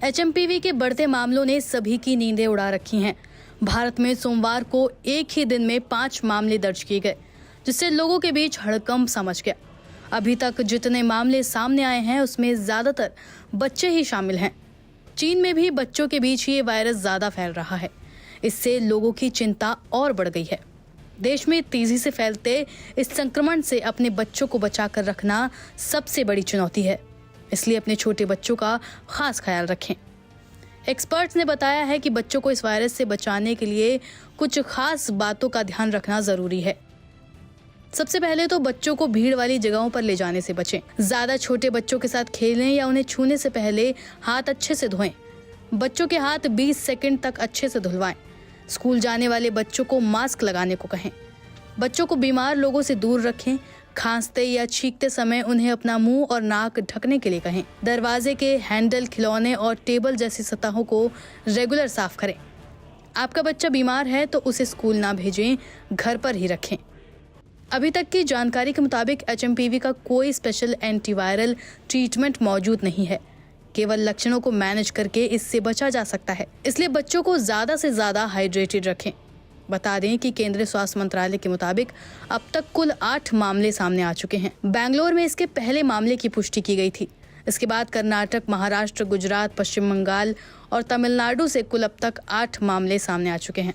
HMPV के बढ़ते मामलों ने सभी की नींदें उड़ा रखी हैं। भारत में सोमवार को एक ही दिन में 5 मामले दर्ज किए गए, जिससे लोगों के बीच हड़कंप समझ गया। अभी तक जितने मामले सामने आए हैं उसमें ज्यादातर बच्चे ही शामिल हैं। चीन में भी बच्चों के बीच ये वायरस ज्यादा फैल रहा है। इससे लोगों की चिंता और बढ़ गई है। देश में तेजी से फैलते इस संक्रमण से अपने बच्चों को बचाकर रखना सबसे बड़ी चुनौती है, इसलिए अपने छोटे बच्चों का खास ख्याल रखें। एक्सपर्ट्स ने बताया है कि बच्चों को इस वायरस से बचाने के लिए कुछ खास बातों का ध्यान रखना जरूरी है। सबसे पहले तो बच्चों को भीड़ वाली जगहों पर ले जाने से बचें। ज्यादा छोटे बच्चों के साथ खेलें या उन्हें छूने से पहले हाथ अच्छे से धोएं। बच्चों के हाथ 20 सेकंड तक अच्छे से धुलवाएं। स्कूल जाने वाले बच्चों को मास्क लगाने को कहें। बच्चों को बीमार लोगों से दूर रखें। खांसते या छींकते समय उन्हें अपना मुंह और नाक ढकने के लिए कहें। दरवाजे के हैंडल, खिलौने और टेबल जैसी सतहों को रेगुलर साफ करें। आपका बच्चा बीमार है तो उसे स्कूल ना भेजें, घर पर ही रखें। अभी तक की जानकारी के मुताबिक एचएमपीवी का कोई स्पेशल एंटीवायरल ट्रीटमेंट मौजूद नहीं है। केवल लक्षणों को मैनेज करके इससे बचा जा सकता है। इसलिए बच्चों को ज्यादा से ज्यादा हाइड्रेटेड रखें। बता दें कि केंद्रीय स्वास्थ्य मंत्रालय के मुताबिक अब तक कुल 8 मामले सामने आ चुके हैं। बेंगलोर में इसके पहले मामले की पुष्टि की गई थी। इसके बाद कर्नाटक, महाराष्ट्र, गुजरात, पश्चिम बंगाल और तमिलनाडु से कुल अब तक 8 मामले सामने आ चुके हैं।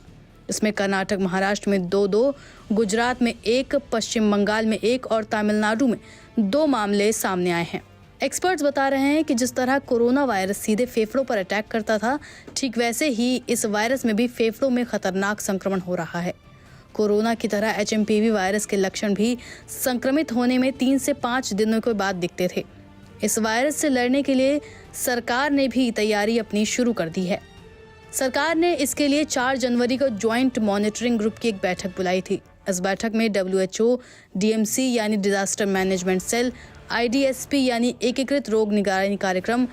इसमें कर्नाटक, महाराष्ट्र में 2-2, गुजरात में 1, पश्चिम बंगाल में 1 और तमिलनाडु में 2 मामले सामने आए हैं। एक्सपर्ट्स बता रहे हैं कि जिस तरह कोरोना वायरस सीधे फेफड़ों पर अटैक करता था, ठीक वैसे ही इस वायरस में भी फेफड़ों में खतरनाक संक्रमण हो रहा है। कोरोना की तरह एचएमपीवी वायरस के लक्षण भी संक्रमित होने में 3 से 5 दिनों के बाद दिखते थे। इस वायरस से लड़ने के लिए सरकार ने भी तैयारी अपनी शुरू कर दी है। सरकार ने इसके लिए 4 जनवरी को ज्वाइंट मॉनिटरिंग ग्रुप की एक बैठक बुलाई थी। इस बैठक में WHO, DMC यानी डिजास्टर मैनेजमेंट सेल, IDSP यानी एकीकृत रोग निगरानी कार्यक्रम,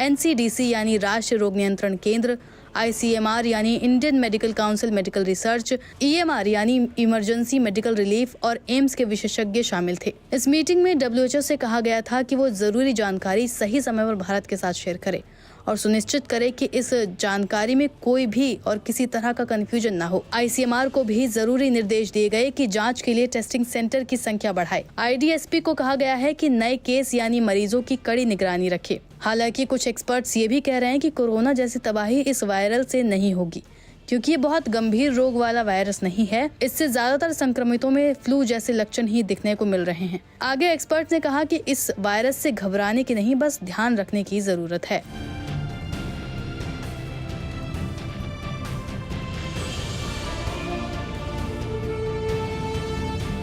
NCDC यानी राष्ट्रीय रोग नियंत्रण केंद्र, ICMR यानी Indian medical council medical research, EMR यानी इमरजेंसी मेडिकल रिलीफ और एम्स के विशेषज्ञ शामिल थे। इस मीटिंग में WHO से कहा गया था कि वो जरूरी जानकारी सही समय पर भारत के साथ शेयर करे और सुनिश्चित करे कि इस जानकारी में कोई भी और किसी तरह का कंफ्यूजन ना हो। ICMR को भी जरूरी निर्देश दिए गए कि जांच के लिए टेस्टिंग सेंटर की संख्या बढ़ाए। IDSP को कहा गया है कि नए केस यानी मरीजों की कड़ी निगरानी रखे। हालांकि कुछ एक्सपर्ट्स ये भी कह रहे हैं कि कोरोना जैसी तबाही इस वायरल से नहीं होगी, क्योंकि ये बहुत गंभीर रोग वाला वायरस नहीं है। इससे ज्यादातर संक्रमितों में फ्लू जैसे लक्षण ही दिखने को मिल रहे हैं। आगे एक्सपर्ट्स ने कहा कि इस वायरस से घबराने की नहीं, बस ध्यान रखने की जरूरत है।